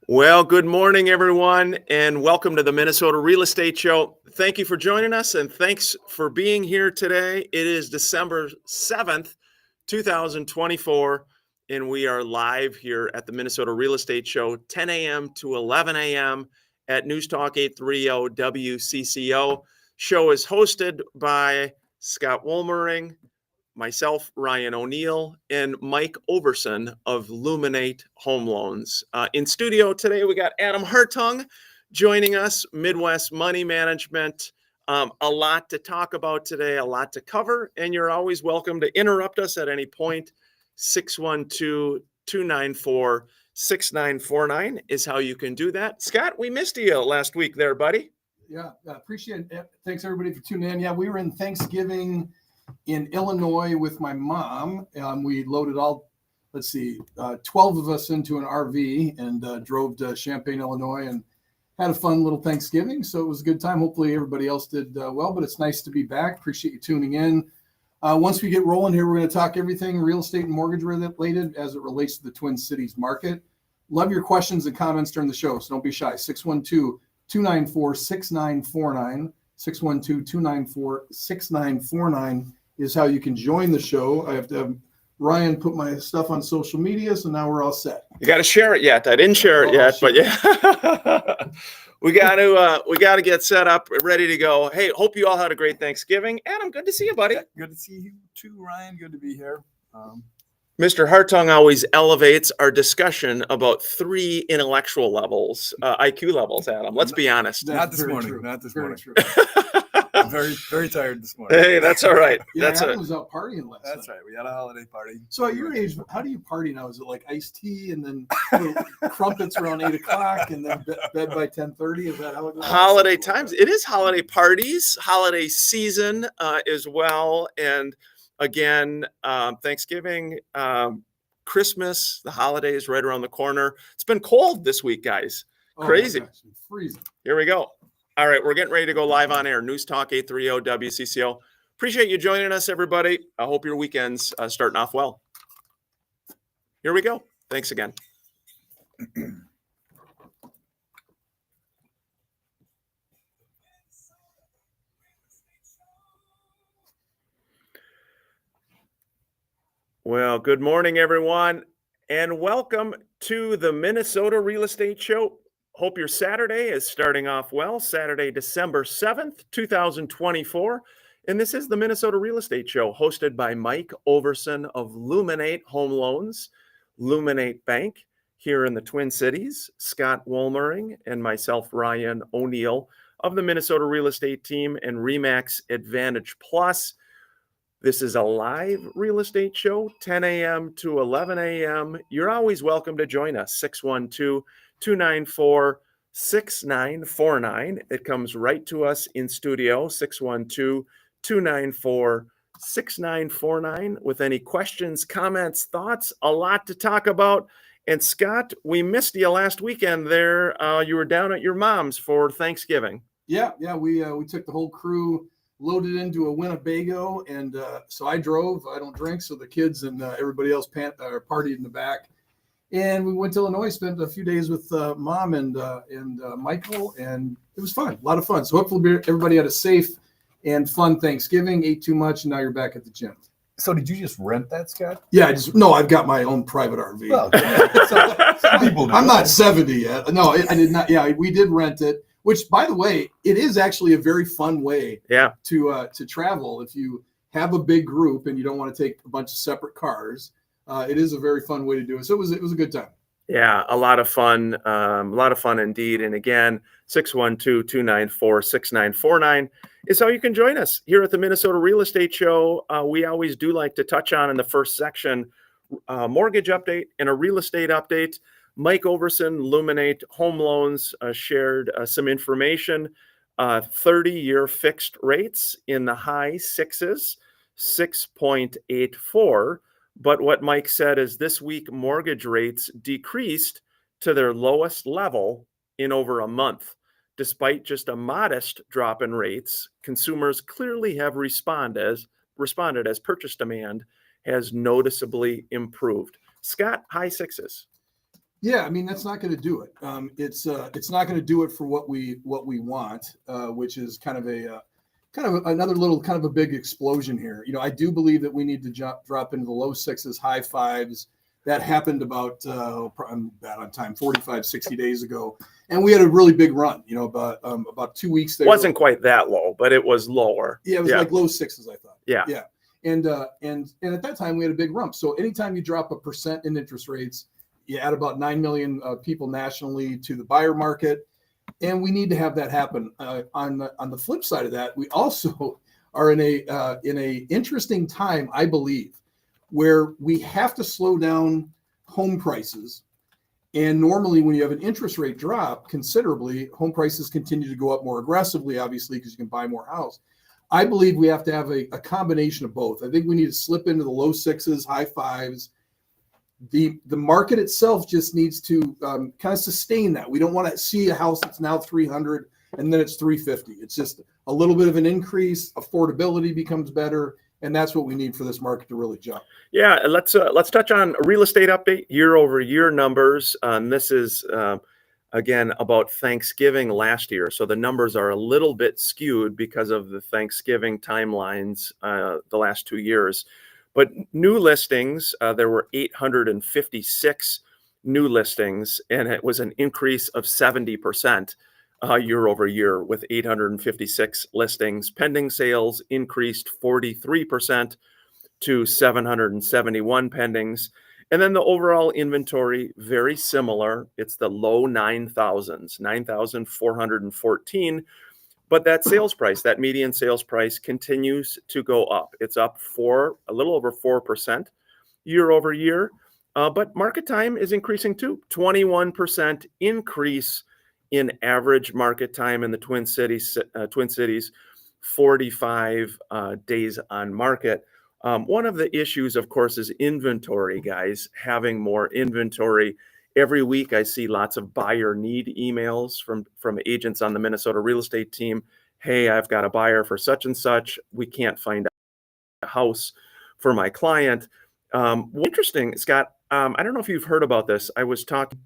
Well, good morning, everyone, and welcome to the Minnesota Real Estate Show. Thank you for joining us, and thanks for being here today. It is December 7th, 2024, and we are live here at the Minnesota Real Estate Show, 10 a.m. to 11 a.m. at News Talk 830 WCCO. Show is hosted by Scott Woolmering, myself, Ryan O'Neill, and Mike Overson of Luminate Home Loans. In studio today, we got Adam Hartung joining us, Midwest Money Management. A lot to talk about today, a lot to cover, and you're always welcome to interrupt us at any point. 612-294-6949 is how you can do that. Scott, we missed you last week there, buddy. Yeah, appreciate it. Thanks, everybody, for tuning in. Yeah, we were in Thanksgiving in Illinois with my mom. We loaded 12 of us into an RV and drove to Champaign, Illinois, and had a fun little Thanksgiving. So it was a good time. Hopefully everybody else did well, but it's nice to be back. Appreciate you tuning in. Once we get rolling here, we're going to talk everything real estate and mortgage related as it relates to the Twin Cities market. Love your questions and comments during the show, so don't be shy. 612-294-6949. 612-294-6949 is how you can join the show. I have to have Ryan put my stuff on social media, so now we're all set. You got to share it yet. I didn't share it yet, but yeah, we got to get set up, ready to go. Hey, hope you all had a great Thanksgiving. Adam, good to see you, buddy. Yeah, good to see you too, Ryan. Good to be here. Mr. Hartung always elevates our discussion about three intellectual levels, IQ levels, Adam. Let's be honest. Not this morning. True. Not this Very morning. true. I'm very, very tired this morning. Hey, that's all right. Yeah, That's Adam was out partying last That's night. right. We had a holiday party. So at your age, how do you party now? Is it like iced tea and then crumpets around 8 o'clock and then bed by 10:30? Is that how it goes? holiday times. It is holiday parties, holiday season as well. And again, Thanksgiving, Christmas, the holidays right around the corner. It's been cold this week, guys. Oh my Crazy. gosh, it's freezing. Here we go. All right, we're getting ready to go live on air. News Talk 830 WCCO. Appreciate you joining us, everybody. I hope your weekend's starting off well. Here we go. Thanks again. Well, good morning, everyone, and welcome to the Minnesota Real Estate Show. Hope your Saturday is starting off well. Saturday, December 7th, 2024. And this is the Minnesota Real Estate Show, hosted by Mike Overson of Luminate Home Loans, Luminate Bank here in the Twin Cities, Scott Woolmering, and myself, Ryan O'Neill of the Minnesota Real Estate Team and RE/MAX Advantage Plus. This is a live real estate show, 10 a.m. to 11 a.m. You're always welcome to join us, 612-294-6949. It comes right to us in studio, 612-294-6949, with any questions, comments, thoughts, a lot to talk about. And Scott, we missed you last weekend there. You were down at your mom's for Thanksgiving. Yeah, we took the whole crew, loaded into a Winnebago, and so I drove. I don't drink, so the kids and everybody else partied in the back. And we went to Illinois, spent a few days with Mom and Michael, and it was fun, a lot of fun. So hopefully everybody had a safe and fun Thanksgiving, ate too much, and now you're back at the gym. So did you just rent that, Scott? Yeah, I've got my own private RV. Well, some people do. I'm not 70 yet. No, I did not. Yeah, we did rent it. Which, by the way, it is actually a very fun way to travel. If you have a big group and you don't want to take a bunch of separate cars, it is a very fun way to do it. So it was a good time. Yeah, a lot of fun indeed. And again, 612-294-6949 is how you can join us here at the Minnesota Real Estate Show. We always do like to touch on in the first section, mortgage update and a real estate update. Mike Overson, Luminate Home Loans, shared some information, 30-year fixed rates in the high sixes, 6.84. But what Mike said is this week mortgage rates decreased to their lowest level in over a month. Despite just a modest drop in rates, consumers clearly have responded as purchase demand has noticeably improved. Scott, high sixes. Yeah, I mean that's not going to do it. It's not going to do it for what we want, which is kind of another little kind of a big explosion here. I do believe that we need to drop into the low sixes, high fives. That happened about I'm bad on time, 45, 60 days ago, and we had a really big run. About 2 weeks there. Wasn't quite that low, but it was lower. Yeah, it was like low sixes, I thought. Yeah. Yeah. And at that time we had a big rump. So anytime you drop 1% in interest rates, you add about 9 million people nationally to the buyer market, and we need to have that happen. On the flip side of that, we also are in a interesting time, I believe, where we have to slow down home prices. And normally, when you have an interest rate drop considerably, home prices continue to go up more aggressively, obviously, because you can buy more house. I believe we have to have a combination of both. I think we need to slip into the low sixes, high fives. The market itself just needs to kind of sustain that. We don't want to see a house that's now 300 and then it's 350. It's just a little bit of an increase. Affordability becomes better, and that's what we need for this market to really jump. Yeah, let's touch on a real estate update, year-over-year numbers. This is again about Thanksgiving last year, so the numbers are a little bit skewed because of the Thanksgiving timelines the last 2 years. But new listings, there were 856 new listings, and it was an increase of 70% year over year with 856 listings. Pending sales increased 43% to 771 pendings. And then the overall inventory, very similar. It's the low 9,000s, 9,414. But that sales price, that median sales price, continues to go up. It's up a little over 4% year over year. But market time is increasing too. 21% increase in average market time in the Twin Cities, 45 days on market. One of the issues, of course, is inventory, guys, having more inventory. Every week I see lots of buyer need emails from agents on the Minnesota real estate team. Hey, I've got a buyer for such and such. We can't find a house for my client. Interesting, Scott. I don't know if you've heard about this. I was talking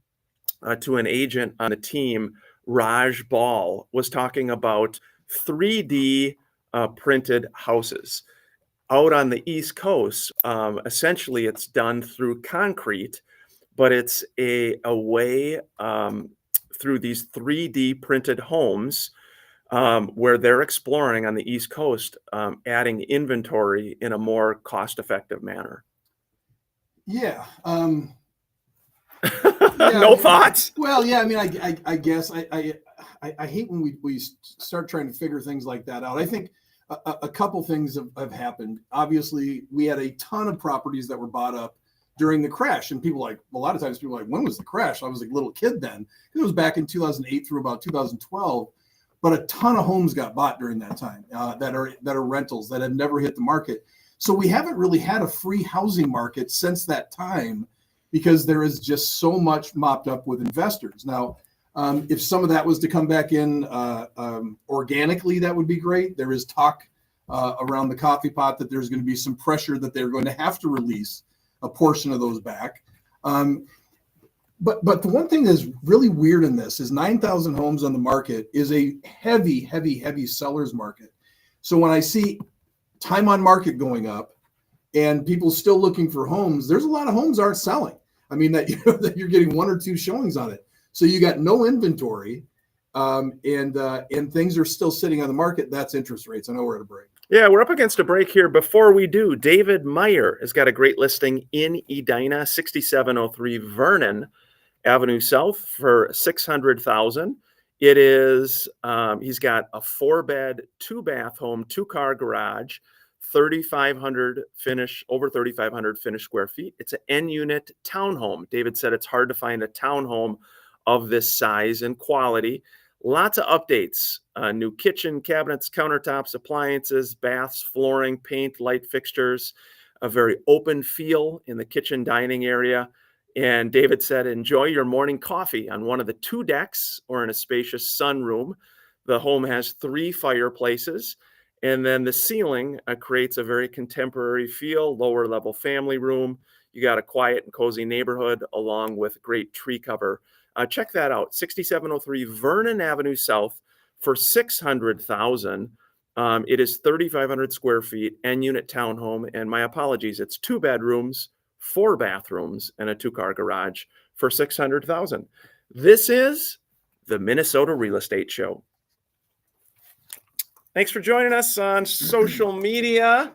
to an agent on the team, Raj Ball, was talking about 3D printed houses out on the East Coast. Essentially, it's done through concrete, but it's a way through these 3D printed homes where they're exploring on the East Coast, adding inventory in a more cost-effective manner. Yeah. No thoughts? Well, yeah. I mean, I guess I hate when we start trying to figure things like that out. I think a couple things have happened. Obviously, we had a ton of properties that were bought up during the crash, and a lot of times people are like, when was the crash? I was like a little kid then. It was back in 2008 through about 2012, but a ton of homes got bought during that time that are rentals that have never hit the market. So we haven't really had a free housing market since that time because there is just so much mopped up with investors. Now, if some of that was to come back in organically, that would be great. There is talk around the coffee pot that there's going to be some pressure that they're going to have to release a portion of those back. But the one thing that's really weird in this is 9,000 homes on the market is a heavy seller's market. So when I see time on market going up and people still looking for homes, there's a lot of homes aren't selling. I mean, that you're getting 1 or 2 showings on it. So you got no inventory and things are still sitting on the market. That's interest rates. I know we're at a break. Yeah, we're up against a break here. Before we do, David Meyer has got a great listing in Edina, 6703 Vernon Avenue South for $600,000. It is he's got a 4-bed, 2-bath home, 2-car garage, 3,500 over 3,500 finished square feet. It's an N-unit townhome. David said it's hard to find a townhome of this size and quality. Lots of updates, new kitchen, cabinets, countertops, appliances, baths, flooring, paint, light fixtures, a very open feel in the kitchen dining area. And David said, enjoy your morning coffee on one of the 2 decks or in a spacious sunroom. The home has 3 fireplaces. And then the ceiling creates a very contemporary feel, lower level family room. You got a quiet and cozy neighborhood along with great tree cover. Check that out. 6703 Vernon Avenue South for $600,000. It is 3,500 square feet, and unit townhome. And my apologies, it's 2 bedrooms, 4 bathrooms, and a 2-car garage for $600,000. This is the Minnesota Real Estate Show. Thanks for joining us on social media.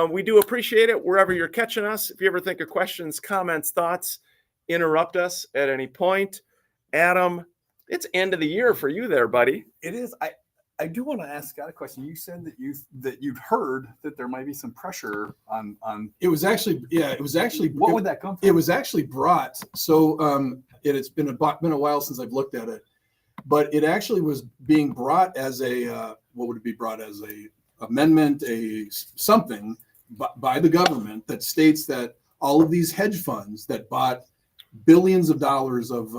We do appreciate it wherever you're catching us. If you ever think of questions, comments, thoughts, interrupt us at any point. Adam, it's end of the year for you there, buddy. It is. I do want to ask Scott a question. You said that you've heard that there might be some pressure on. It was actually What would that come from? It was actually brought. So it's been a while since I've looked at it, but it actually was being brought as a what would it be brought as a amendment, something by the government that states that all of these hedge funds that bought billions of dollars of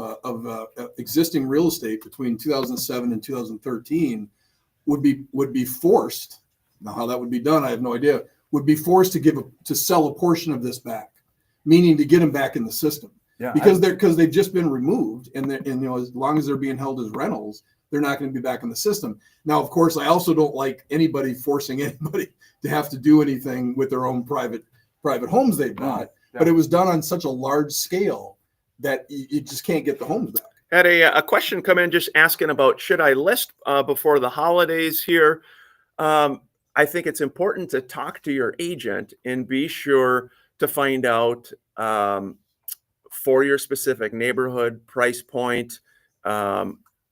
existing real estate between 2007 and 2013 would be forced. Now, how that would be done, I have no idea. Would be forced to sell a portion of this back, meaning to get them back in the system. Yeah, because they've just been removed, and as long as they're being held as rentals, they're not going to be back in the system. Now, of course, I also don't like anybody forcing anybody to have to do anything with their own private homes they bought. Yeah. But it was done on such a large scale that you just can't get the homes back. Had a question come in just asking about, should I list before the holidays here? I think it's important to talk to your agent and be sure to find out for your specific neighborhood, price point,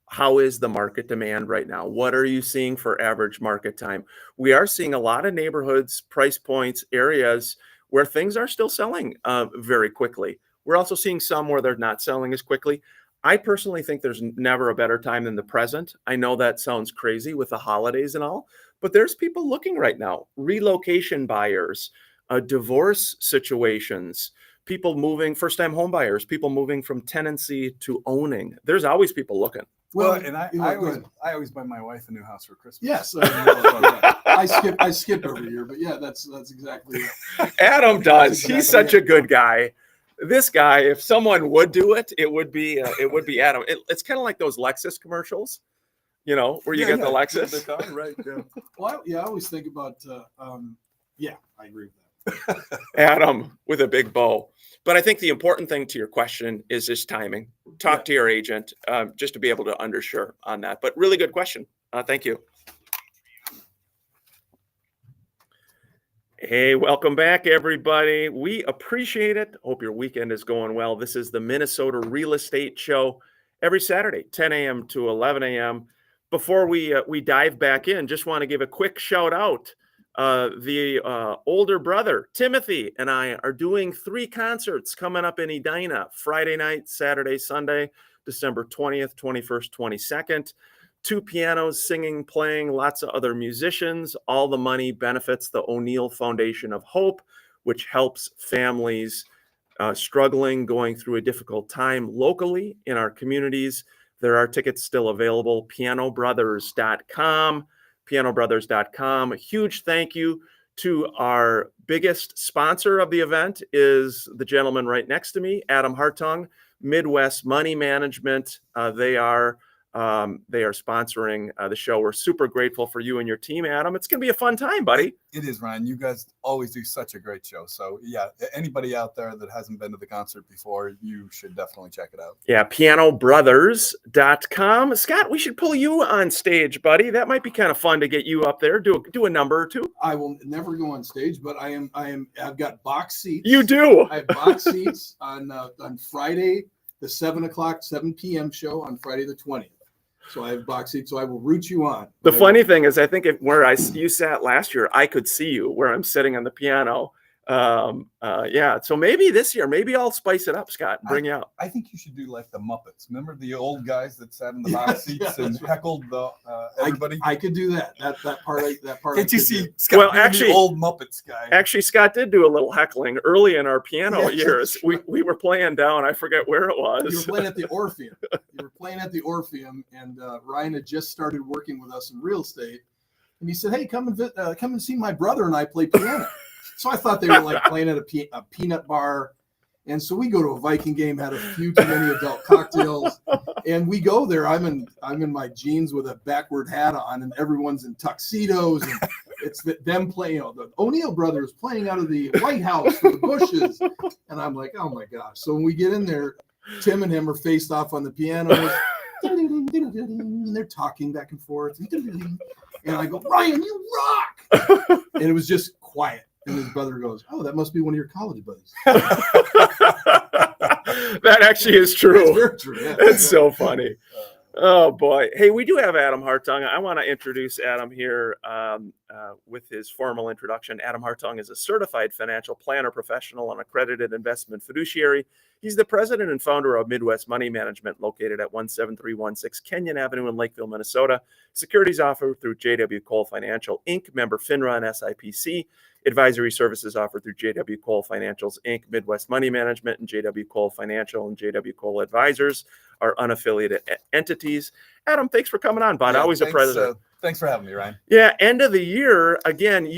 how is the market demand right now? What are you seeing for average market time? We are seeing a lot of neighborhoods, price points, areas where things are still selling very quickly. We're also seeing some where they're not selling as quickly. I personally think there's never a better time than the present. I know that sounds crazy with the holidays and all, but there's people looking right now, relocation buyers, divorce situations, people moving, first-time home buyers, people moving from tenancy to owning. There's always people looking. Well, and I always buy my wife a new house for Christmas. Yes, I skip every year, but yeah, that's exactly it. Adam does. He's such a good guy. This guy, if someone would do it, it would be Adam. It's kind of like those Lexus commercials, where you get the Lexus. The car, right? Yeah. Well, I always think about. I agree with that. Adam with a big bow. But I think the important thing to your question is just timing. Talk to your agent just to be able to undersure on that. But really good question. Thank you. Hey, welcome back, everybody. We appreciate it. Hope your weekend is going well. This is the Minnesota Real Estate Show every Saturday, 10 a.m. to 11 a.m. Before we dive back in, just want to give a quick shout out. The older brother, Timothy, and I are doing 3 concerts coming up in Edina, Friday night, Saturday, Sunday, December 20th, 21st, 22nd. 2 pianos, singing, playing, lots of other musicians. All the money benefits the O'Neill Foundation of Hope, which helps families struggling, going through a difficult time locally in our communities. There are tickets still available, pianobrothers.com. pianobrothers.com. A huge thank you to our biggest sponsor of the event is the gentleman right next to me, Adam Hartung, Midwest Money Management. They are sponsoring the show. We're super grateful for you and your team, Adam. It's going to be a fun time, buddy. It is, Ryan. You guys always do such a great show. So yeah, anybody out there that hasn't been to the concert before, you should definitely check it out. Yeah, pianobrothers.com. Scott, we should pull you on stage, buddy. That might be kind of fun to get you up there. Do a number or two. I will never go on stage, but I've got box seats. You do. I have box seats on Friday, the 7 p.m. show on Friday the 20th. So I have box seats, so I will root you on. The funny thing is, I think you sat last year, I could see you where I'm sitting on the piano. So maybe this year, maybe I'll spice it up, Scott, and bring you out. I think you should do like the Muppets. Remember the old guys that sat in the box seats and heckled everybody? I could do that. That part. Can't you see Scott? Well, actually, the old Muppets guy. Actually, Scott did do a little heckling early in our piano years. We were playing down. I forget where it was. You were playing at the Orpheum. And Ryan had just started working with us in real estate, and he said, "Hey, come and see my brother and I play piano." So I thought they were like playing at a peanut bar. And so we go to a Viking game, had a few too many adult cocktails, and we go there. I'm in my jeans with a backward hat on, and everyone's in tuxedos, and it's them playing. The O'Neill brothers playing out of the White House for the Bushes, and I'm like, oh my gosh! So when we get in there, Tim and him are faced off on the pianos, and they're talking back and forth, and I go, Ryan, you rock! And it was just quiet. And his brother goes, oh, that must be one of your college buddies. That actually is true. That's very true. Yeah. It's so funny. Oh boy. Hey, we do have Adam Hartung. I want to introduce Adam here with his formal introduction. Adam Hartung is a certified financial planner professional and accredited investment fiduciary. He's the president and founder of Midwest Money Management, located at 17316 Kenyon Avenue in Lakeville, Minnesota. Securities offered through JW Cole Financial, Inc., member FINRA and SIPC. Advisory services offered through JW Cole Financials, Inc., Midwest Money Management, and JW Cole Financial and JW Cole Advisors are unaffiliated entities. Adam, thanks for coming on, bud. Yeah, Always a pleasure. Thanks for having me, Ryan. Yeah, end of the year. Again,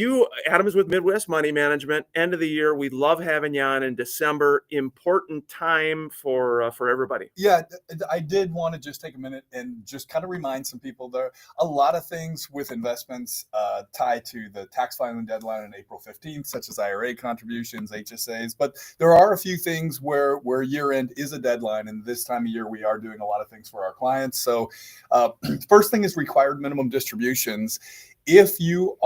Adam is with Midwest Money Management. End of the year. We love having you on in December. Important time for everybody. Yeah, I did want to just take a minute and just kind of remind some people there are a lot of things with investments tied to the tax filing deadline on April 15th, such as IRA contributions, HSAs. But there are a few things where year end is a deadline. And this time of year, we are doing a lot of things for our clients. So first thing is required minimum distributions. If you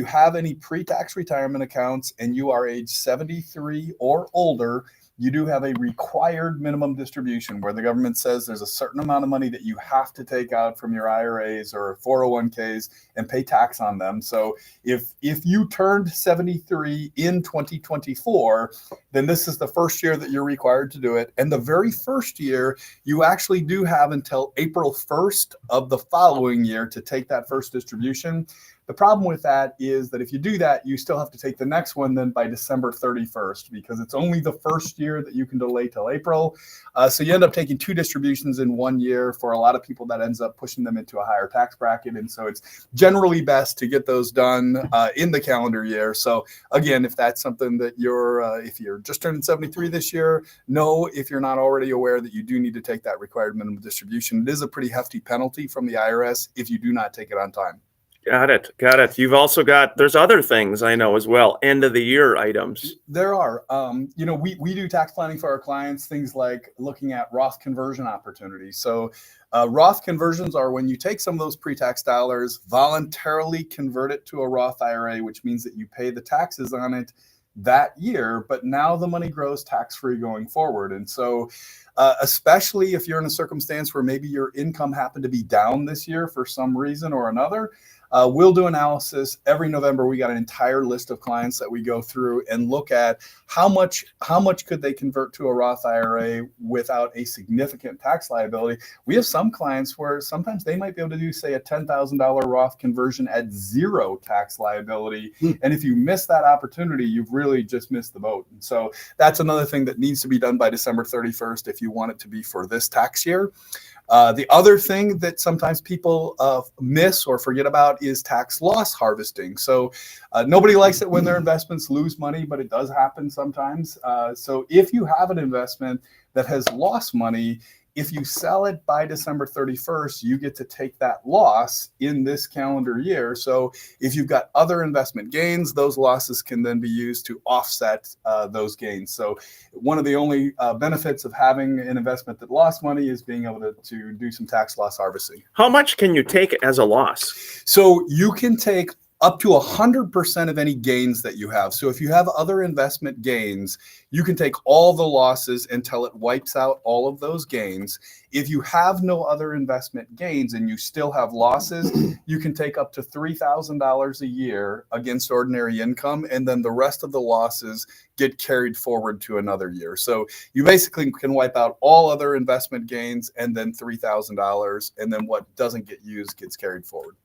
have any pre-tax retirement accounts and you are age 73 or older, you do have a required minimum distribution where the government says there's a certain amount of money that you have to take out from your IRAs or 401ks and pay tax on them. So if you turned 73 in 2024, then this is the first year that you're required to do it. And the very first year, you actually do have until April 1st of the following year to take that first distribution. The problem with that is that if you do that, you still have to take the next one then by December 31st, because it's only the first year that you can delay till April. So you end up taking two distributions in 1 year. For a lot of people, that ends up pushing them into a higher tax bracket. And so it's generally best to get those done in the calendar year. So again, if that's something that if you're just turning 73 this year, no, if you're not already aware that you do need to take that required minimum distribution, it is a pretty hefty penalty from the IRS if you do not take it on time. Got it. You've also there's other things I know as well, end of the year items. There are, we do tax planning for our clients, things like looking at Roth conversion opportunities. So Roth conversions are when you take some of those pre-tax dollars, voluntarily convert it to a Roth IRA, which means that you pay the taxes on it that year, but now the money grows tax-free going forward. And so especially if you're in a circumstance where maybe your income happened to be down this year for some reason or another, we'll do analysis every November. We got an entire list of clients that we go through and look at how much could they convert to a Roth IRA without a significant tax liability. We have some clients where sometimes they might be able to do, say, a $10,000 Roth conversion at zero tax liability. And if you miss that opportunity, you've really just missed the boat. And so that's another thing that needs to be done by December 31st if you want it to be for this tax year. The other thing that sometimes people miss or forget about is tax loss harvesting. So nobody likes it when their investments lose money, but it does happen sometimes. So if you have an investment that has lost money, if you sell it by December 31st, you get to take that loss in this calendar year. So if you've got other investment gains, those losses can then be used to offset those gains. So one of the only benefits of having an investment that lost money is being able to do some tax loss harvesting. How much can you take as a loss? So you can take up to 100% of any gains that you have. So if you have other investment gains, you can take all the losses until it wipes out all of those gains. If you have no other investment gains and you still have losses, you can take up to $3,000 a year against ordinary income, and then the rest of the losses get carried forward to another year. So you basically can wipe out all other investment gains and then $3,000, and then what doesn't get used gets carried forward.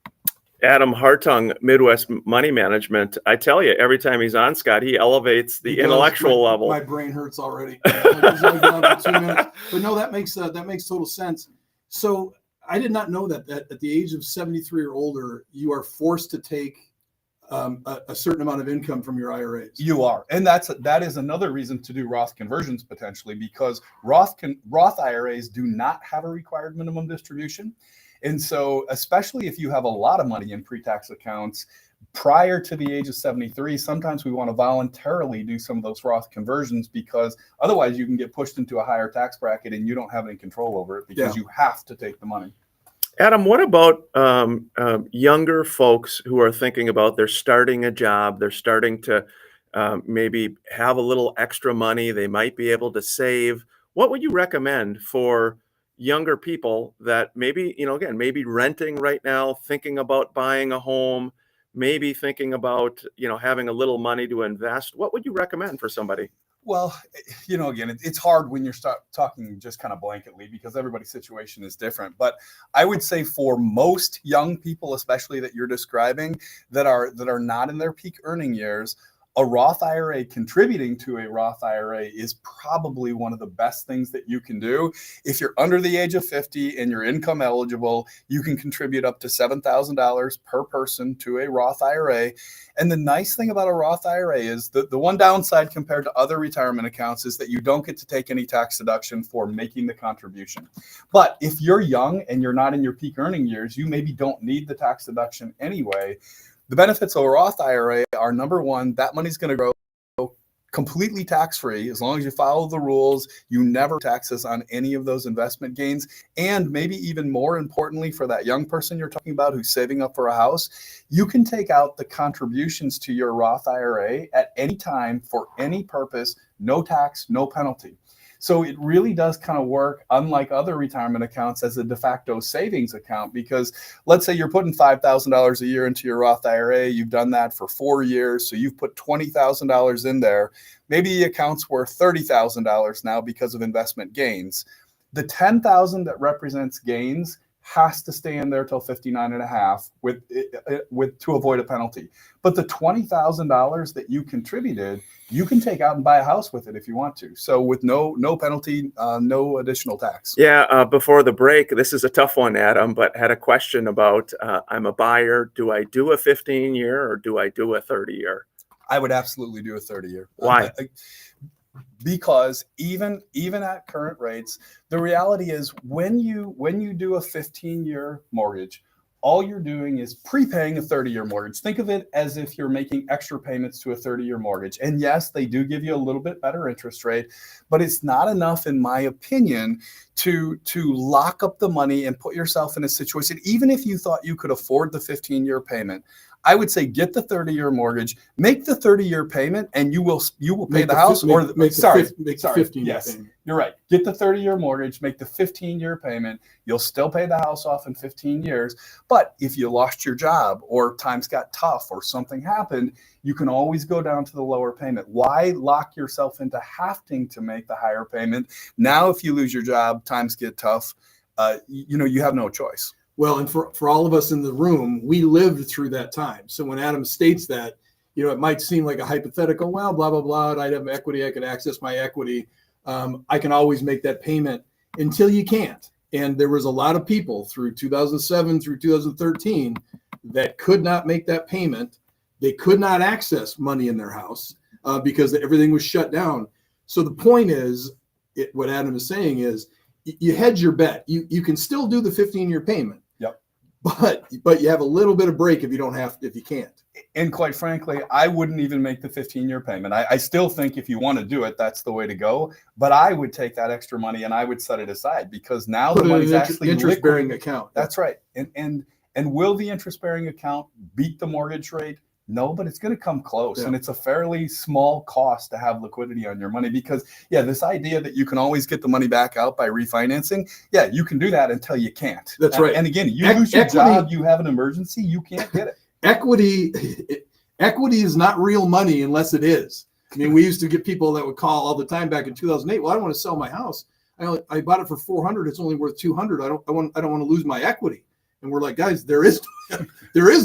Adam Hartung, Midwest Money Management. I tell you, every time he's on, Scott, he elevates the intellectual level. My brain hurts already. It's only been on for 2 minutes. But no, that makes total sense. So I did not know that at the age of 73 or older, you are forced to take a certain amount of income from your IRAs. You are, and that is another reason to do Roth conversions potentially, because Roth IRAs do not have a required minimum distribution, and so especially if you have a lot of money in pre-tax accounts prior to the age of 73, sometimes we want to voluntarily do some of those Roth conversions, because otherwise you can get pushed into a higher tax bracket and you don't have any control over it because you have to take the money. Adam, what about younger folks who are thinking about they're starting a job, they're starting to maybe have a little extra money, they might be able to save? What would you recommend for younger people that maybe, again, maybe renting right now, thinking about buying a home, maybe thinking about, having a little money to invest? What would you recommend for somebody? Well, again, it's hard when you're talking just kind of blanketly because everybody's situation is different. But I would say for most young people, especially that you're describing, that are not in their peak earning years, a Roth IRA, contributing to a Roth IRA, is probably one of the best things that you can do. If you're under the age of 50 and you're income eligible, you can contribute up to $7,000 per person to a Roth IRA. And the nice thing about a Roth IRA is the one downside compared to other retirement accounts is that you don't get to take any tax deduction for making the contribution. But if you're young and you're not in your peak earning years, you maybe don't need the tax deduction anyway. The benefits of a Roth IRA are, number one, that money's going to grow completely tax-free as long as you follow the rules. You never taxes on any of those investment gains. And maybe even more importantly, for that young person you're talking about who's saving up for a house, you can take out the contributions to your Roth IRA at any time for any purpose, no tax, no penalty. So it really does kind of work, unlike other retirement accounts, as a de facto savings account, because let's say you're putting $5,000 a year into your Roth IRA. You've done that for 4 years. So you've put $20,000 in there. Maybe the account's worth $30,000 now because of investment gains. The $10,000 that represents gains has to stay in there till 59 and a half with to avoid a penalty. But the $20,000 that you contributed, you can take out and buy a house with it if you want to. So with no penalty, no additional tax. Yeah, before the break, this is a tough one, Adam, but had a question about, I'm a buyer. Do I do a 15-year or do I do a 30-year? I would absolutely do a 30-year. Why? Because even at current rates, the reality is when you do a 15-year mortgage, all you're doing is prepaying a 30-year mortgage. Think of it as if you're making extra payments to a 30-year mortgage. And yes, they do give you a little bit better interest rate, but it's not enough, in my opinion, to lock up the money and put yourself in a situation. Even if you thought you could afford the 15-year payment, I would say get the 30-year mortgage, make the 30-year payment, and you will pay the house. Or the 15-year payment. You're right. Get the 30-year mortgage, make the 15-year payment. You'll still pay the house off in 15 years. But if you lost your job or times got tough or something happened, you can always go down to the lower payment. Why lock yourself into having to make the higher payment? Now, if you lose your job, times get tough, you have no choice. Well, and for all of us in the room, we lived through that time. So when Adam states that, it might seem like a hypothetical, well, blah, blah, blah, I'd have equity, I could access my equity. I can always make that payment until you can't. And there was a lot of people through 2007 through 2013 that could not make that payment. They could not access money in their house because everything was shut down. So the point is, what Adam is saying is, you hedge your bet. You can still do the 15-year payment. Yep. But you have a little bit of break if you can't. And quite frankly, I wouldn't even make the 15-year payment. I still think if you want to do it, that's the way to go. But I would take that extra money and I would set it aside, because now the money's actually interest-bearing account. That's right. And will the interest-bearing account beat the mortgage rate? No, but it's going to come close. Yeah. And it's a fairly small cost to have liquidity on your money, because this idea that you can always get the money back out by refinancing. Yeah, you can do that until you can't. That's right. And again, you lose your job, you have an emergency, you can't get it. Equity is not real money unless it is. I mean, we used to get people that would call all the time back in 2008. Well, I don't want to sell my house. I bought it for $400. It's only worth $200. I don't want to lose my equity. And we're like, guys, there is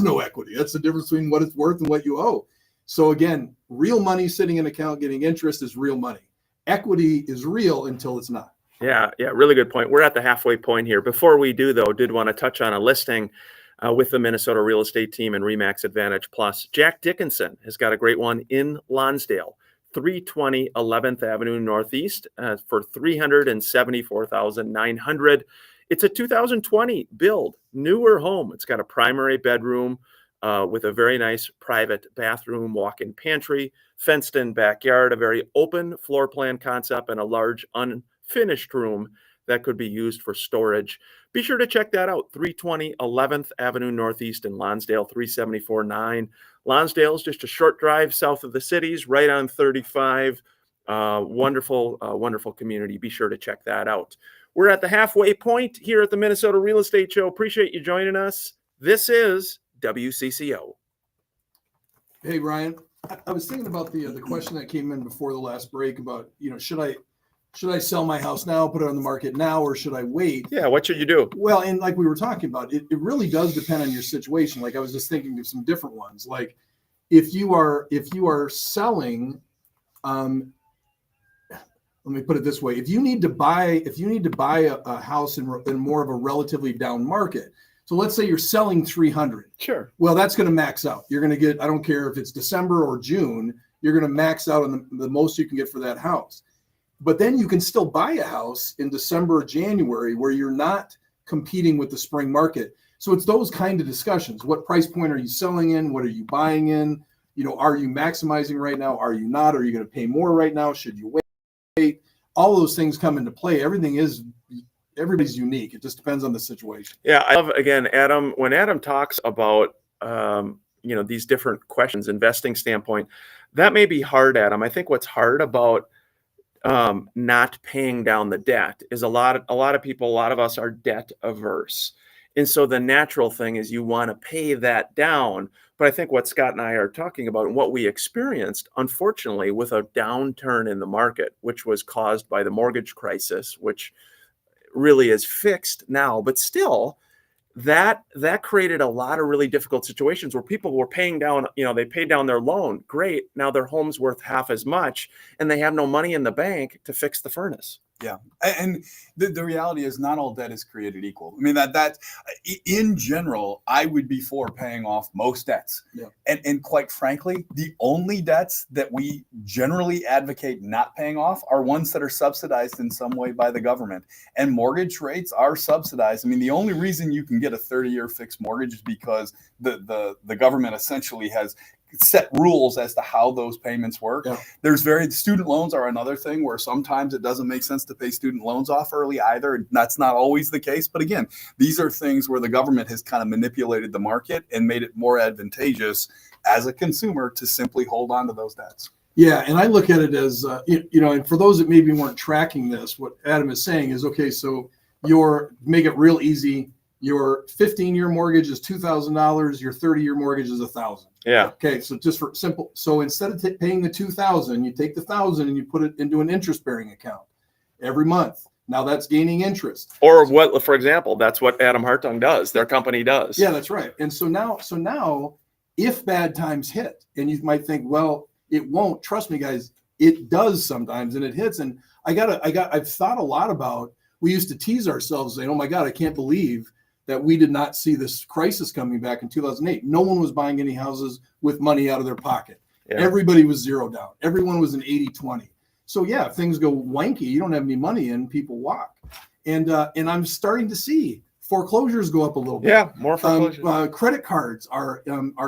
no equity. That's the difference between what it's worth and what you owe. So again, real money sitting in an account getting interest is real money. Equity is real until it's not. Yeah, really good point. We're at the halfway point here. Before we do, though, did want to touch on a listing. with the Minnesota real estate team and REMAX Advantage Plus. Jack Dickinson has got a great one in Lonsdale, 320 11th Avenue Northeast for $374,900. It's a 2020 build, newer home. It's got a primary bedroom with a very nice private bathroom, walk-in pantry, fenced-in backyard, a very open floor plan concept, and a large unfinished room that could be used for storage. Be sure to check that out, 320 11th Avenue Northeast in Lonsdale, 374-9. Lonsdale is just a short drive south of the cities, right on 35. Wonderful community. Be sure to check that out. We're at the halfway point here at the Minnesota Real Estate Show. Appreciate you joining us. This is WCCO. Hey, Ryan, I was thinking about the question that came in before the last break about, should I sell my house now, put it on the market now, or should I wait? Yeah, what should you do? Well, and like we were talking about, it really does depend on your situation. Like I was just thinking of some different ones. Like if you are selling, let me put it this way: if you need to buy a house in more of a relatively down market. So let's say you're selling 300. Sure. Well, that's going to max out. You're going to get, I don't care if it's December or June, you're going to max out on the most you can get for that house. But then you can still buy a house in December or January where you're not competing with the spring market. So it's those kind of discussions. What price point are you selling in? What are you buying in? Are you maximizing right now? Are you not? Are you going to pay more right now? Should you wait? All those things come into play. Everybody's unique. It just depends on the situation. Yeah, I love, again, Adam, when Adam talks about, these different questions, investing standpoint, that may be hard, Adam. I think what's hard about not paying down the debt is a lot of people, a lot of us are debt averse. And so the natural thing is you want to pay that down. But I think what Scott and I are talking about and what we experienced, unfortunately, with a downturn in the market, which was caused by the mortgage crisis, which really is fixed now, but still that created a lot of really difficult situations where people were paying down, they paid down their loan. Great. Now their home's worth half as much and they have no money in the bank to fix the furnace. Yeah. And the reality is not all debt is created equal. I mean, that in general, I would be for paying off most debts. Yeah. And quite frankly, the only debts that we generally advocate not paying off are ones that are subsidized in some way by the government. And mortgage rates are subsidized. I mean, the only reason you can get a 30-year fixed mortgage is because the government essentially has set rules as to how those payments work. Yeah. Student loans are another thing where sometimes it doesn't make sense to pay student loans off early either. That's not always the case. But again, these are things where the government has kind of manipulated the market and made it more advantageous as a consumer to simply hold on to those debts. Yeah. And I look at it as, and for those that maybe weren't tracking this, what Adam is saying is, okay, so make it real easy. Your 15-year mortgage is $2,000. Your 30-year mortgage is $1,000. Yeah. Okay. So just for simple. So instead of paying the $2,000, you take the $1,000 and you put it into an interest-bearing account every month. Now that's gaining interest. Or what, for example, that's what Adam Hartung does. Their company does. Yeah, that's right. And so now, if bad times hit, and you might think, well, it won't. Trust me, guys, it does sometimes, and it hits. And I've thought a lot about. We used to tease ourselves, saying, "Oh my God, I can't believe that we did not see this crisis coming back in 2008. No one was buying any houses with money out of their pocket. Yeah. Everybody was zero down. Everyone was an 80-20. So yeah, if things go wanky, you don't have any money in, people walk. And I'm starting to see foreclosures go up a little bit. Yeah, more foreclosures. Credit cards are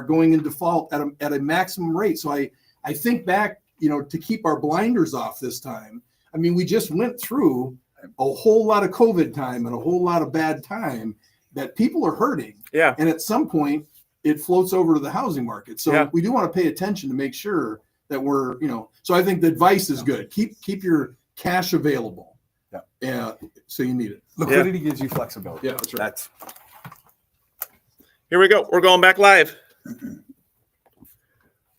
going in default at a maximum rate. So I think back, to keep our blinders off this time. I mean, we just went through a whole lot of COVID time and a whole lot of bad time that people are hurting. Yeah. And at some point it floats over to the housing market. So we do want to pay attention to make sure that we're, so I think the advice is good. Keep your cash available. Yeah. So you need it. Liquidity gives you flexibility. Yeah, that's right. Here we go. We're going back live.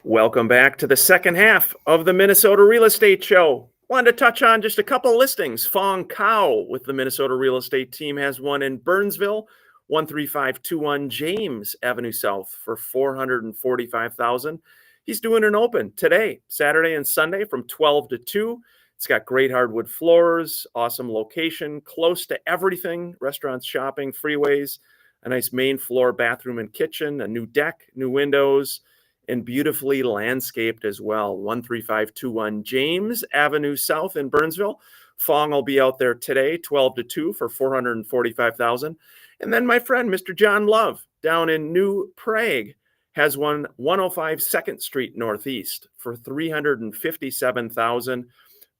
Welcome back to the second half of the Minnesota Real Estate Show. Wanted to touch on just a couple listings. Fong Kao with the Minnesota Real Estate Team has one in Burnsville, 13521 James Avenue South for $445,000. He's doing an open today, Saturday and Sunday from 12 to 2. It's got great hardwood floors, awesome location, close to everything, restaurants, shopping, freeways. a nice main floor bathroom and kitchen, a new deck, new windows, and beautifully landscaped as well. 13521 James Avenue South in Burnsville. Fong will be out there today, 12 to 2 for $445,000. And then my friend, Mr. John Love, down in New Prague, has one 105 2nd Street Northeast for $357,000,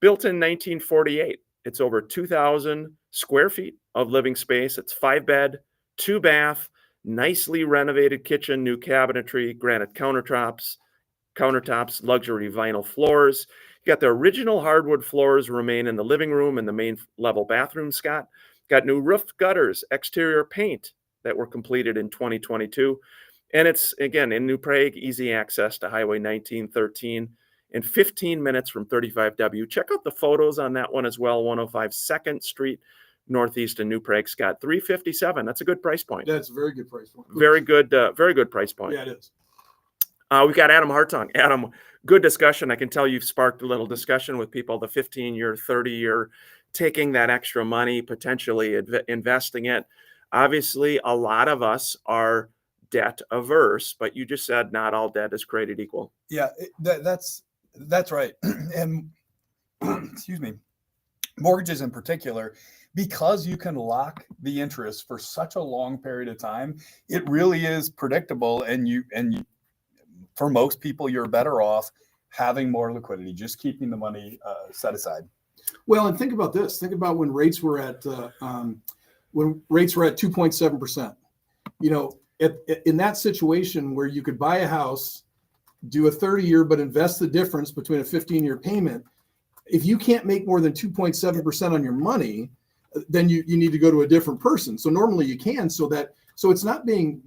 built in 1948. It's over 2,000 square feet of living space. It's 5-bed, 2-bath, nicely renovated kitchen, new cabinetry, granite countertops, luxury vinyl floors. You got the original hardwood floors remain in the living room and the main level bathroom, Scott. Got new roofed gutters, exterior paint that were completed in 2022. And it's, again, in New Prague, easy access to Highway 1913 in 15 minutes from 35W. Check out the photos on that one as well, 105 2nd Street Northeast in New Prague, Scott. $357,000. That's a good price point. That's a very good price point. Very good price point. Yeah, it is. We've got Adam Hartung. Adam, good discussion. I can tell you've sparked a little discussion with people, the 15-year, 30-year, taking that extra money, potentially investing it. Obviously, a lot of us are debt averse, but you just said not all debt is created equal. Yeah, that's right. And excuse me, mortgages in particular, because you can lock the interest for such a long period of time, it really is predictable. And you, for most people, you're better off having more liquidity, just keeping the money set aside. Well, and think about this. Think about when rates were at 2.7%. You know, in that situation where you could buy a house, do a 30-year, but invest the difference between a 15-year payment, if you can't make more than 2.7% on your money, then you need to go to a different person. So normally you can, so it's not being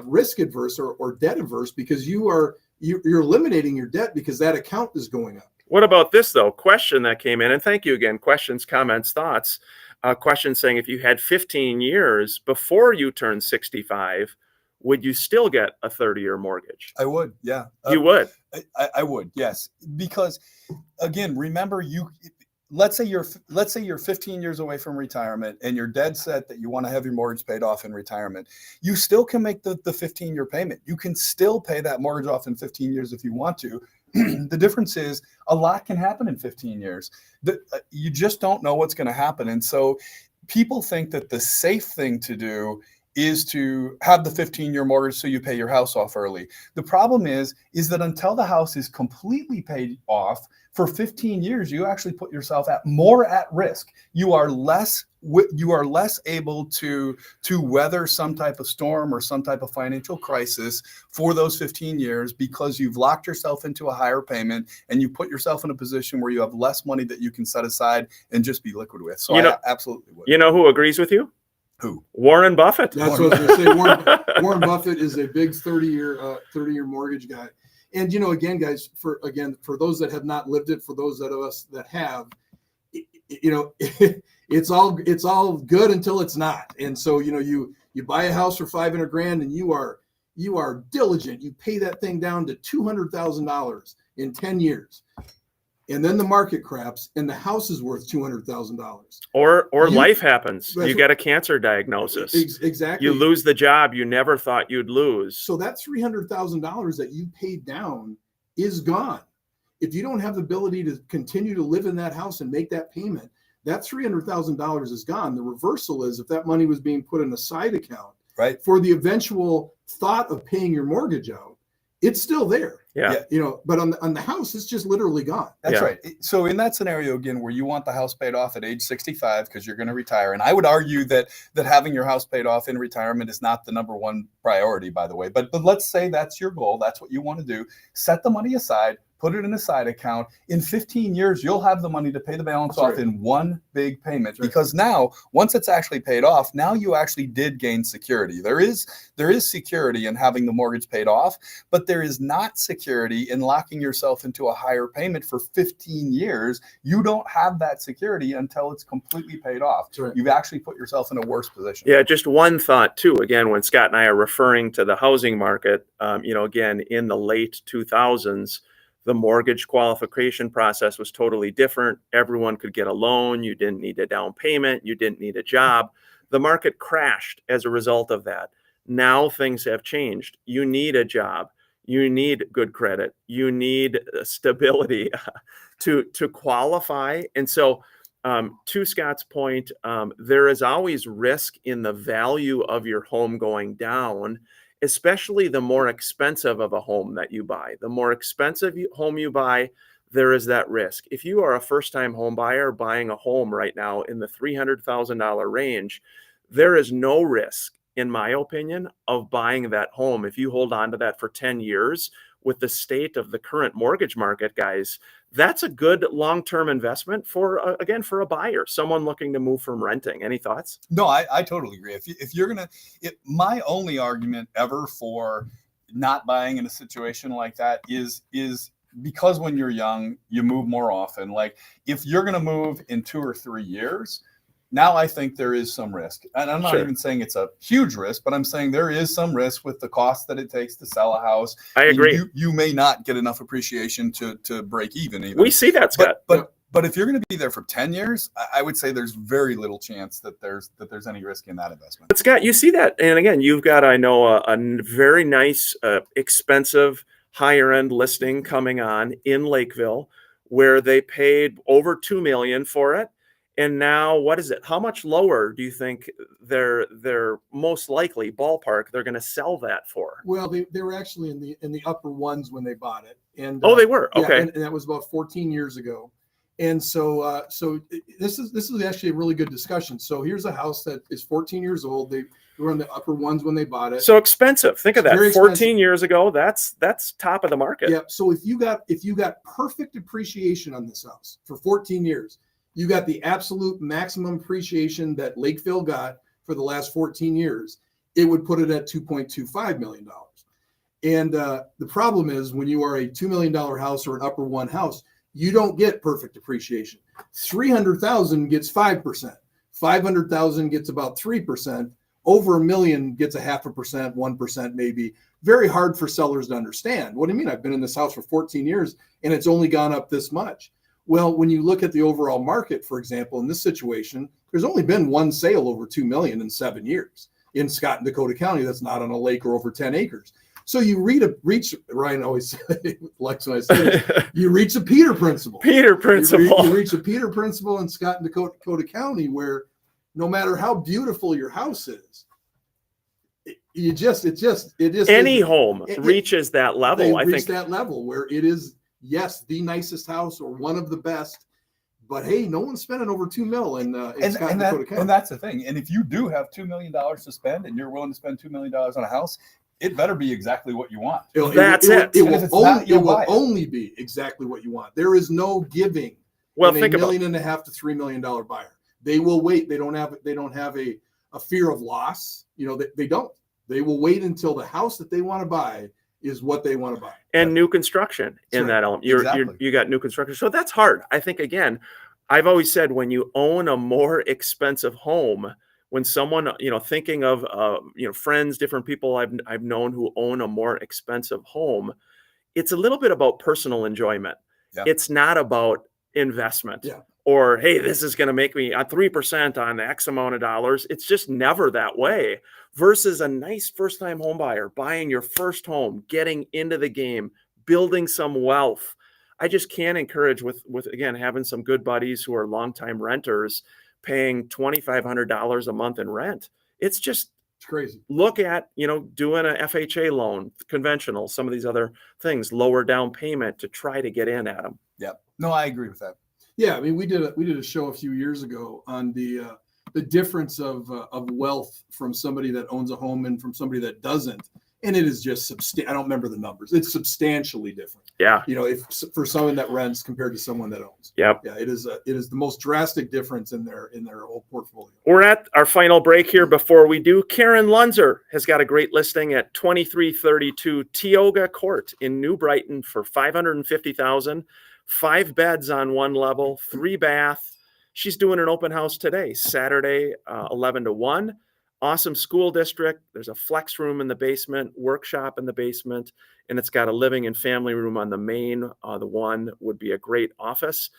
risk adverse or debt averse, because you're eliminating your debt because that account is going up. What about this, though? Question that came in, and thank you again. Questions, comments, thoughts. Question saying, if you had 15 years before you turned 65, would you still get a 30-year mortgage? I would, yeah. You would? I would, yes. Because, again, remember, let's say you're 15 years away from retirement and you're dead set that you want to have your mortgage paid off in retirement. You still can make the 15-year payment. You can still pay that mortgage off in 15 years if you want to. The difference is a lot can happen in 15 years. You just don't know what's going to happen. And so people think that the safe thing to do is to have the 15-year mortgage so you pay your house off early. The problem is that until the house is completely paid off, for 15 years, you actually put yourself more at risk. You are less able to weather some type of storm or some type of financial crisis for those 15 years because you've locked yourself into a higher payment and you put yourself in a position where you have less money that you can set aside and just be liquid with. So I absolutely would. You know who agrees with you? Who? Warren Buffett. That's what I was going to say. Warren Buffett is a big 30-year mortgage guy. And, you know, again, guys, for those that have not lived it, for those of us that have, you know, it's all good until it's not. And so, you know, you buy a house for $500,000 and you are diligent. You pay that thing down to $200,000 in 10 years. And then the market craps and the house is worth $200,000. Or life happens. You get a cancer diagnosis. Exactly. You lose the job you never thought you'd lose. So that $300,000 that you paid down is gone. If you don't have the ability to continue to live in that house and make that payment, that $300,000 is gone. The reversal is if that money was being put in a side account, right, for the eventual thought of paying your mortgage out, it's still there. Yeah. You know, but on the house, it's just literally gone. That's right. So in that scenario, again, where you want the house paid off at age 65 because you're going to retire, and I would argue that having your house paid off in retirement is not the number one priority, by the way. But let's say that's your goal. That's what you want to do. Set the money aside. Put it in a side account. In 15 years, you'll have the money to pay the balance off in one big payment. Because now, once it's actually paid off, now you actually did gain security. There is security in having the mortgage paid off, but there is not security in locking yourself into a higher payment for 15 years. You don't have that security until it's completely paid off. You've actually put yourself in a worse position. Yeah, just one thought too. Again, when Scott and I are referring to the housing market, you know, again, in the late 2000s, the mortgage qualification process was totally different. Everyone could get a loan. You didn't need a down payment. You didn't need a job. The market crashed as a result of that. Now things have changed. You need a job. You need good credit. You need stability to qualify. And so, to Scott's point, there is always risk in the value of your home going down, especially the more expensive of a home that you buy. The more expensive home you buy, there is that risk. If you are a first-time home buyer buying a home right now in the $300,000 range, there is no risk, in my opinion, of buying that home. If you hold on to that for 10 years with the state of the current mortgage market, guys, that's a good long-term investment for, again, for a buyer, someone looking to move from renting. Any thoughts? No, I totally agree. If you're gonna, my only argument ever for not buying in a situation like that is because when you're young, you move more often. Like if you're gonna move in 2 or 3 years, now I think there is some risk. And I'm not Sure. even saying it's a huge risk, but I'm saying there is some risk with the cost that it takes to sell a house. I agree. You may not get enough appreciation to break even. We see that, Scott. But if you're going to be there for 10 years, I would say there's very little chance that there's any risk in that investment. But Scott, you see that, and again, you've got, I know, a very nice, expensive, higher end listing coming on in Lakeville, where they paid over $2 million for it, and now what is it? How much lower do you think they're most likely ballpark they're going to sell that for? Well, they were actually in the upper ones when they bought it, and Oh, they were. yeah, Okay. and that was about 14 years ago. And so this is actually a really good discussion. So here's a house that is 14 years old. They were in the upper ones when they bought it. So expensive. Think of that. Very 14 expensive. years ago, that's top of the market. Yeah. So if you got perfect appreciation on this house for 14 years, you got the absolute maximum appreciation that Lakeville got for the last 14 years, it would put it at $2.25 million. And the problem is when you are a $2 million house or an upper one house, you don't get perfect appreciation. 300,000 gets 5%. 500,000 gets about 3%. Over $1 million gets 0.5%, 1% maybe. Very hard for sellers to understand. What do you mean? I've been in this house for 14 years and it's only gone up this much. Well, when you look at the overall market, for example, in this situation, there's only been one sale over 2 million in 7 years in Scott and Dakota County. That's not on a lake or over 10 acres. So you Ryan always likes when I say this, you reach a Peter principle. Peter principle. You reach a Peter principle in Scott and Dakota County where no matter how beautiful your house is, any home reaches that level. I think that level where it is, yes, the nicest house or one of the best. But hey, no one's spending over $2 million in Scott and Dakota County. And that's the thing. And if you do have $2 million to spend and you're willing to spend $2 million on a house, it better be exactly what you want. It will only be exactly what you want. There is no giving. Well, think $1.5 million to $3 million buyer. They will wait. They don't have a fear of loss. They don't. They will wait until the house that they want to buy is what they want to buy. And new construction in that element. You got new construction. So that's hard. I think, again, I've always said when you own a more expensive home, when someone, thinking of, friends, different people I've known who own a more expensive home, it's a little bit about personal enjoyment. Yeah. It's not about investment. Yeah. Or, hey, this is going to make me 3% on X amount of dollars. It's just never that way. Versus a nice first-time home buyer buying your first home, getting into the game, building some wealth. I just can't encourage with again, having some good buddies who are longtime renters paying $2,500 a month in rent. It's crazy. Look at, doing a FHA loan, conventional, some of these other things, lower down payment to try to get in at them. Yeah. No, I agree with that. Yeah, I mean, we did a show a few years ago on the difference of wealth from somebody that owns a home and from somebody that doesn't, and it is just I don't remember the numbers. It's substantially different. Yeah. If for someone that rents compared to someone that owns. Yep. Yeah, it is the most drastic difference in their whole portfolio. We're at our final break here. Before we do, Karen Lunzer has got a great listing at 2332 Tioga Court in New Brighton for $550,000. 5 beds on one level, 3 bath. She's doing an open house today, Saturday, 11 to 1. Awesome school district. There's a flex room in the basement, workshop in the basement, and it's got a living and family room on the main. The one would be a great office.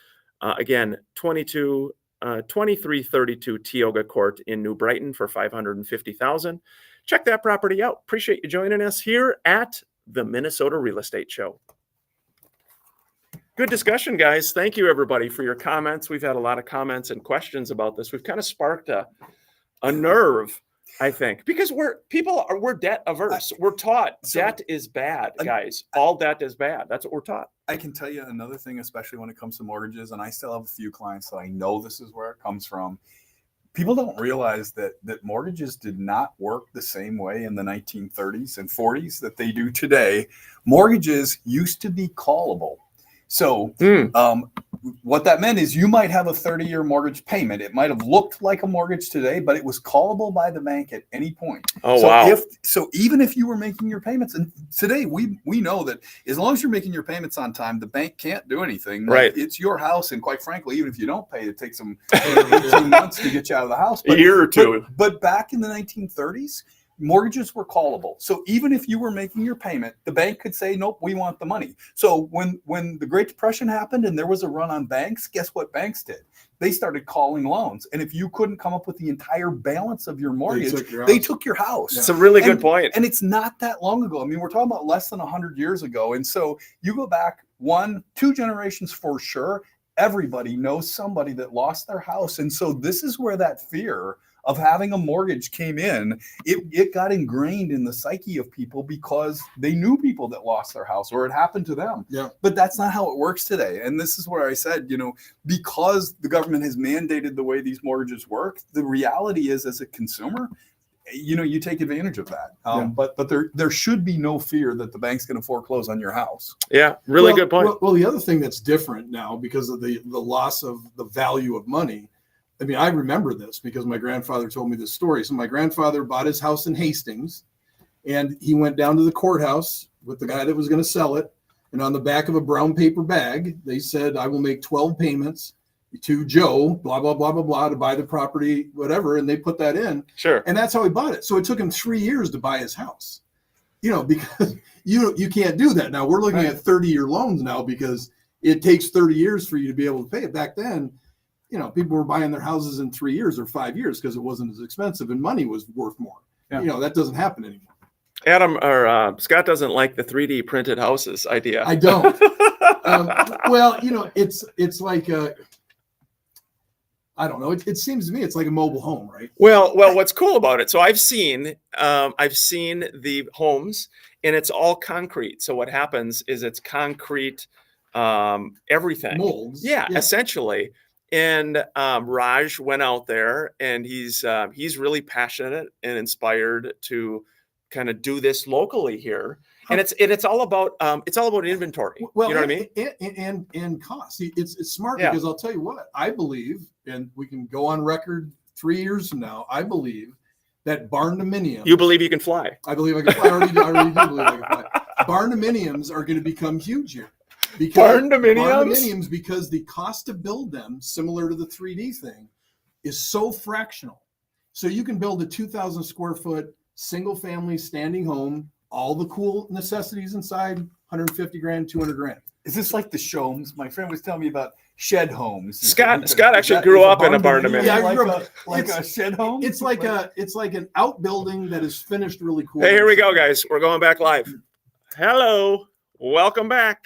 Again, 22 2332 Tioga Court in New Brighton for $550,000. Check that property out. Appreciate you joining us here at the Minnesota Real Estate Show. Good discussion, guys. Thank you, everybody, for your comments. We've had a lot of comments and questions about this. We've kind of sparked a nerve, I think, because we're debt averse. We're taught debt is bad, guys. All debt is bad. That's what we're taught. I can tell you another thing, especially when it comes to mortgages, and I still have a few clients that I know this is where it comes from. People don't realize that mortgages did not work the same way in the 1930s and 40s that they do today. Mortgages used to be callable. So what that meant is you might have a 30-year mortgage payment. It might have looked like a mortgage today, but it was callable by the bank at any point. Oh, so wow. So even if you were making your payments, and today we know that as long as you're making your payments on time, the bank can't do anything. Right. It's your house, and quite frankly, even if you don't pay, it takes them 18 months to get you out of the house. A year or two. But back in the 1930s, mortgages were callable. So even if you were making your payment, the bank could say, nope, we want the money. So when the Great Depression happened and there was a run on banks, guess what banks did? They started calling loans. And if you couldn't come up with the entire balance of your mortgage, they took your house. It's a really good point. And it's not that long ago. I mean, we're talking about less than 100 years ago. And so you go back 1-2 generations for sure, everybody knows somebody that lost their house. And so this is where that fear of having a mortgage came in. It got ingrained in the psyche of people because they knew people that lost their house or it happened to them. Yeah. But that's not how it works today. And this is where I said, because the government has mandated the way these mortgages work, the reality is as a consumer, you take advantage of that. But there should be no fear that the bank's going to foreclose on your house. Yeah, really good point. Well, the other thing that's different now because of the loss of the value of money. I mean, I remember this because my grandfather told me this story. So my grandfather bought his house in Hastings and he went down to the courthouse with the guy that was going to sell it. And on the back of a brown paper bag, they said, I will make 12 payments to Joe, blah, blah, blah, blah, blah, to buy the property, whatever. And they put that in. Sure. And that's how he bought it. So it took him 3 years to buy his house, because you can't do that. Now we're looking at 30-year loans now because it takes 30 years for you to be able to pay it. Back then, people were buying their houses in 3 years or 5 years because it wasn't as expensive and money was worth more. Yeah. That doesn't happen anymore. Adam or Scott doesn't like the 3D printed houses idea. I don't. Well, it's like I don't know. It seems to me it's like a mobile home, right? Well, what's cool about it? So I've seen the homes, and it's all concrete. So what happens is it's concrete, everything. Molds. Yeah, essentially. And Raj went out there, and he's really passionate and inspired to kind of do this locally here. And it's all about inventory. Well, you know what I mean? And cost. It's smart because I'll tell you what I believe, and we can go on record 3 years from now. I believe that barn-dominiums. You believe you can fly? I believe I can fly. I already do believe I can fly. Barn-dominiums are going to become huge here. Barn-dominiums, because the cost to build them, similar to the 3D thing, is so fractional. So you can build a 2,000 square foot single family standing home, all the cool necessities inside, 150 grand, 200 grand. Is this like the Shomes? My friend was telling me about shed homes. Scott actually grew up in a barn-dominium. Yeah, I grew up like a shed home. It's like an outbuilding that is finished really cool. Hey, here we go, guys. We're going back live. Hello, welcome back.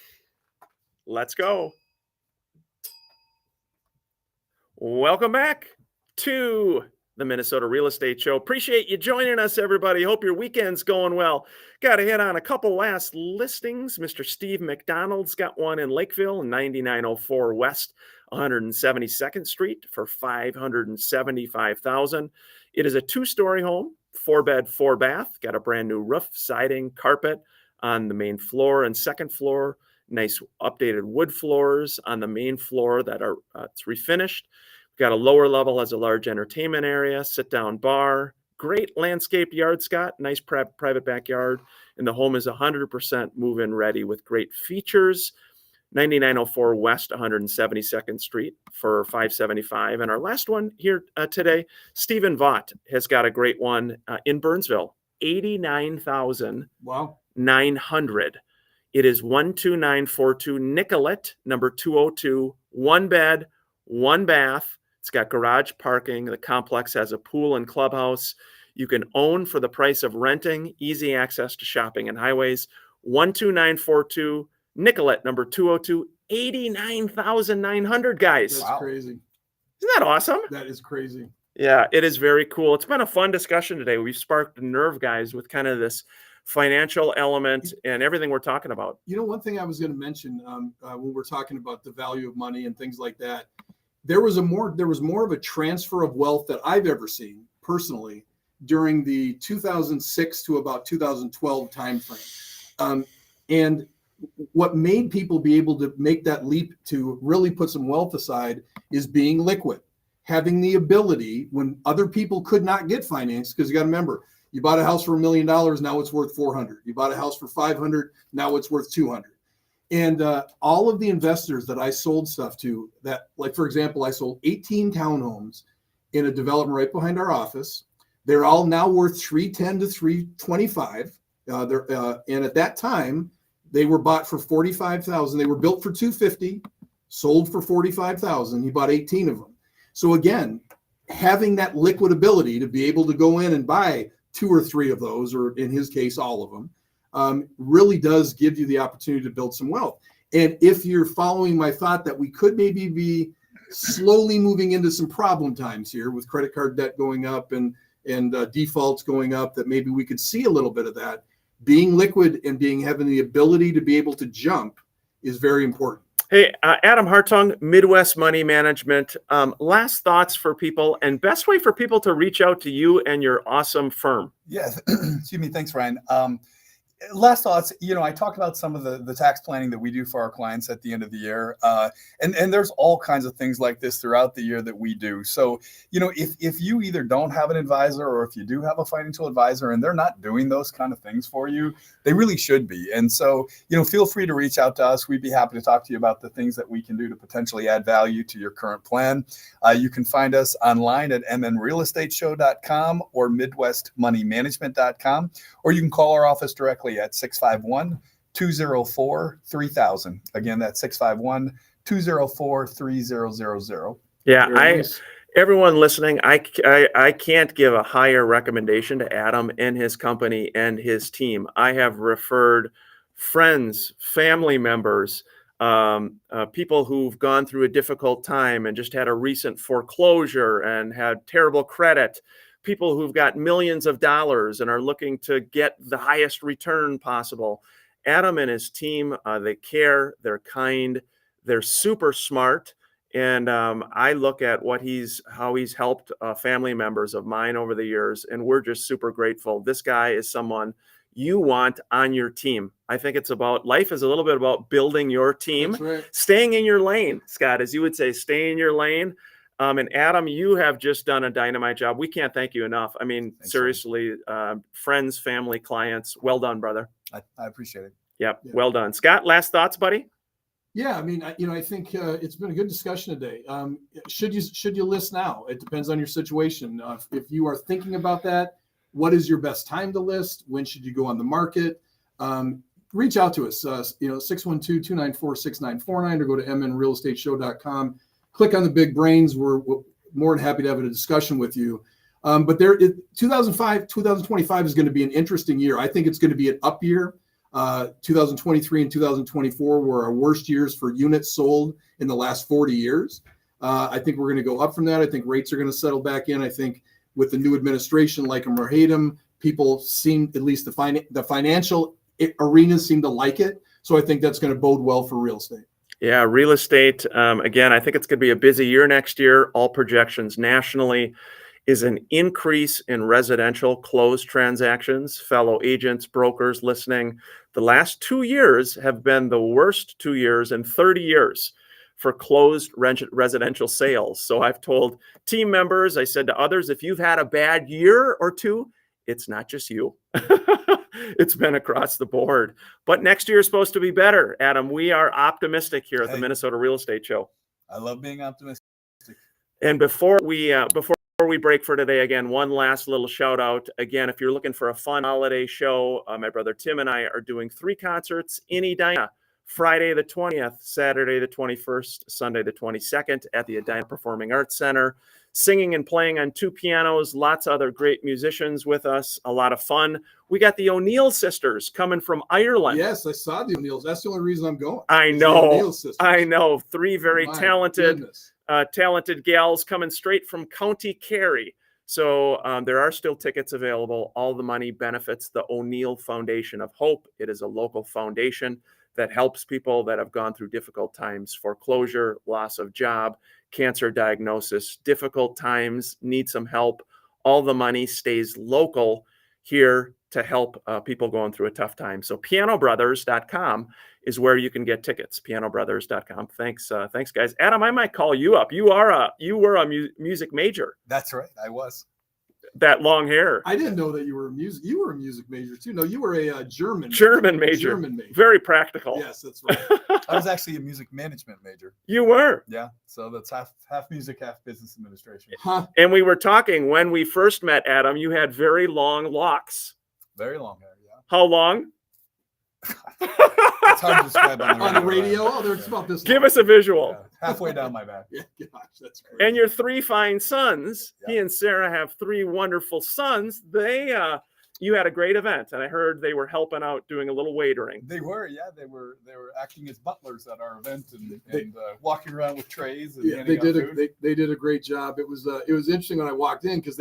Let's go. Welcome back to the Minnesota Real Estate Show. Appreciate you joining us, everybody. Hope your weekend's going well. Got to hit on a couple last listings. Mr. Steve McDonald's got one in Lakeville, 9904 West 172nd Street for $575,000. It is a 2-story home, 4-bed, 4-bath. Got a brand new roof, siding, carpet on the main floor and second floor. Nice updated wood floors on the main floor that are it's refinished. We've got a lower level, has a large entertainment area, sit-down bar, great landscaped yard, Scott, nice private backyard, and the home is 100% move-in ready with great features. 9904 West 172nd Street for $575,000. And our last one here today, Stephen Vaught has got a great one in Burnsville, $89,900. Wow. It is 12942 Nicollet, number 202, 1 bed, 1 bath, It's got garage parking. The complex has a pool and clubhouse. You can own for the price of renting, easy access to shopping and highways. 12942 Nicollet, number 202, 89,900, guys. That's Wow. crazy. Isn't that awesome? That is crazy. Yeah, it is very cool. It's been a fun discussion today. We've sparked a nerve, guys, with kind of this financial element and everything we're talking about. You know, one thing I was going to mention when we're talking about the value of money and things like that, there was more of a transfer of wealth that I've ever seen personally during the 2006 to about 2012 timeframe. And what made people be able to make that leap to really put some wealth aside is being liquid, having the ability when other people could not get financed. Because you got to remember, you bought a house for $1 million, now it's worth 400. You bought a house for 500, now it's worth 200. And all of the investors that I sold stuff to, that, like, for example, I sold 18 townhomes in a development right behind our office. They're all now worth 310 to 325. And at that time, they were bought for 45,000. They were built for 250, sold for 45,000. He bought 18 of them. So again, having that liquid ability to be able to go in and buy 2 or 3 of those, or in his case, all of them, really does give you the opportunity to build some wealth. And if you're following my thought that we could maybe be slowly moving into some problem times here with credit card debt going up and defaults going up, that maybe we could see a little bit of that. Being liquid and having the ability to be able to jump is very important. Hey, Adam Hartung, Midwest Money Management. Last thoughts for people and best way for people to reach out to you and your awesome firm. Yeah, excuse me. Thanks, Ryan. Last thoughts, I talked about some of the tax planning that we do for our clients at the end of the year. And there's all kinds of things like this throughout the year that we do. So, if you either don't have an advisor or if you do have a financial advisor and they're not doing those kind of things for you, they really should be. And so, feel free to reach out to us. We'd be happy to talk to you about the things that we can do to potentially add value to your current plan. You can find us online at mnrealestateshow.com or midwestmoneymanagement.com, or you can call our office directly at 651-204-3000. Again, that's 651-204-3000. Yeah, everyone listening, I can't give a higher recommendation to Adam and his company and his team. I have referred friends, family members, people who've gone through a difficult time and just had a recent foreclosure and had terrible credit, people who've got millions of dollars and are looking to get the highest return possible. Adam and his team, they care, they're kind, they're super smart. And I look at how he's helped family members of mine over the years, and we're just super grateful. This guy is someone you want on your team. I think life is a little bit about building your team, Right. Staying in your lane, Scott, as you would say, stay in your lane. And Adam, you have just done a dynamite job. We can't thank you enough. I mean, Thanks, seriously, friends, family, clients, well done, brother. I appreciate it. Yep, Yeah. well done. Scott, last thoughts, buddy? Yeah, I mean, I think it's been a good discussion today. Should you list now? It depends on your situation. If you are thinking about that, what is your best time to list? When should you go on the market? Reach out to us, 612-294-6949, or go to mnrealestateshow.com. Click on the big brains. We're more than happy to have a discussion with you. But 2025 is going to be an interesting year. I think it's going to be an up year. 2023 and 2024 were our worst years for units sold in the last 40 years. I think we're going to go up from that. I think rates are going to settle back in. I think with the new administration, like them or hate them, people seem, at least the financial arena seem to like it. So I think that's going to bode well for real estate. Yeah, real estate. Again, I think it's going to be a busy year next year. All projections nationally is an increase in residential closed transactions. Fellow agents, brokers listening, the last 2 years have been the worst 2 years in 30 years for closed residential sales. So I've told team members, I said to others, if you've had a bad year or two, it's not just you. It's been across the board. But next year is supposed to be better, Adam. We are optimistic here at the Minnesota Real Estate Show. I love being optimistic. And before we break for today, again, one last little shout out. Again, if you're looking for a fun holiday show, my brother Tim and I are doing 3 concerts in Edina Friday the 20th, Saturday the 21st, Sunday the 22nd at the Edina Performing Arts Center. Singing and playing on 2 pianos, lots of other great musicians with us, a lot of fun. We got the O'Neill sisters coming from Ireland. Yes, I saw the O'Neills. That's the only reason I'm going. I is the know. O'Neill sisters. I know. 3 very My talented goodness. talented gals coming straight from County Kerry. So there are still tickets available. All the money benefits the O'Neill Foundation of Hope. It is a local foundation that helps people that have gone through difficult times, foreclosure, loss of job, cancer diagnosis, difficult times, need some help. All the money stays local here to help people going through a tough time. So pianobrothers.com is where you can get tickets. pianobrothers.com. Thanks, guys. Adam, I might call you up. You were a music major. That's right. I was. That long hair. I didn't know that you were a music. You were a music major too. No, you were a German major. German major. Very practical. Yes, that's right. I was actually a music management major. You were. Yeah. So that's half music, half business administration. Huh? And we were talking when we first met, Adam, you had very long locks. Very long hair. Yeah. How long? It's hard to describe On the radio. Oh, there's about this. Give long. us a visual. Yeah, halfway down my back. Yeah, gosh, that's great. And your 3 fine sons, Yeah. he and Sarah have 3 wonderful sons. You had a great event, and I heard they were helping out doing a little waitering. They were, yeah. They were acting as butlers at our event and walking around with trays. And Yeah, they handing did out food. they did a great job. It was interesting when I walked in because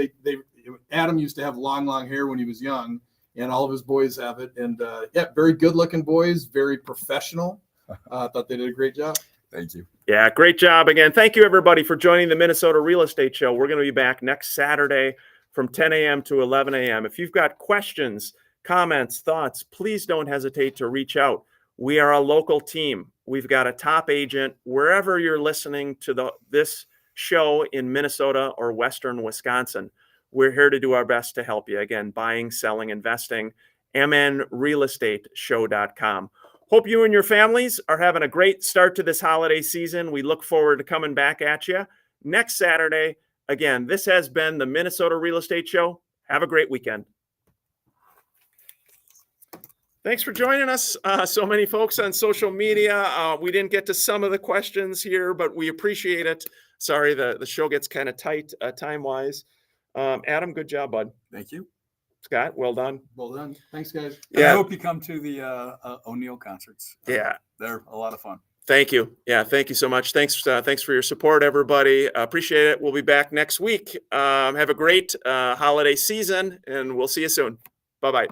Adam used to have long hair when he was young, and all of his boys have it. And yeah, very good looking boys, very professional. I thought they did a great job. Thank you. Yeah, great job again. Thank you, everybody, for joining the Minnesota Real Estate Show. We're going to be back next Saturday from 10 a.m. to 11 a.m. If you've got questions, comments, thoughts, please don't hesitate to reach out. We are a local team. We've got a top agent wherever you're listening to this show in Minnesota or Western Wisconsin. We're here to do our best to help you. Again, buying, selling, investing, mnrealestateshow.com. Hope you and your families are having a great start to this holiday season. We look forward to coming back at you next Saturday. Again, this has been the Minnesota Real Estate Show. Have a great weekend. Thanks for joining us. So many folks on social media. We didn't get to some of the questions here, but we appreciate it. Sorry, the show gets kind of tight time-wise. Adam, good job, bud. Thank you. Scott, well done. Well done. Thanks, guys. And Yeah. I hope you come to the O'Neill concerts. Yeah. They're a lot of fun. Thank you. Yeah, thank you so much. Thanks for your support, everybody. Appreciate it. We'll be back next week. Have a great holiday season, and we'll see you soon. Bye-bye.